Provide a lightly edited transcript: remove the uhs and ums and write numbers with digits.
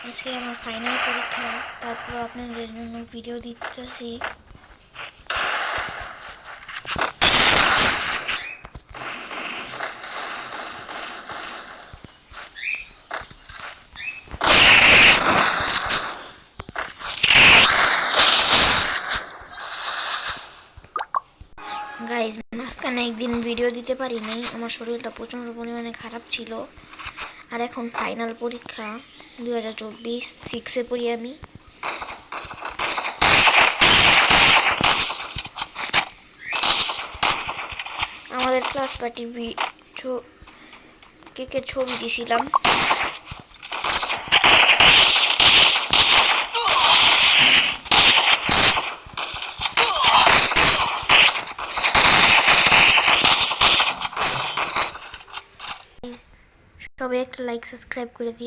আজকে আমার ফাইনাল পরীক্ষা, তারপর আপনাদের জন্য ভিডিও দিতেছি। গাইজ, মাঝখানে একদিন ভিডিও দিতে পারিনি, আমার শরীরটা প্রচণ্ড পরিমাণে খারাপ ছিল। আর এখন ফাইনাল পরীক্ষা 2024 6-এ পড়ি আমি। আমাদের ক্লাস পার্টির কেকের ছবি দিয়েছিলাম। সবাই একটা লাইক সাবস্ক্রাইব করে দিয়ে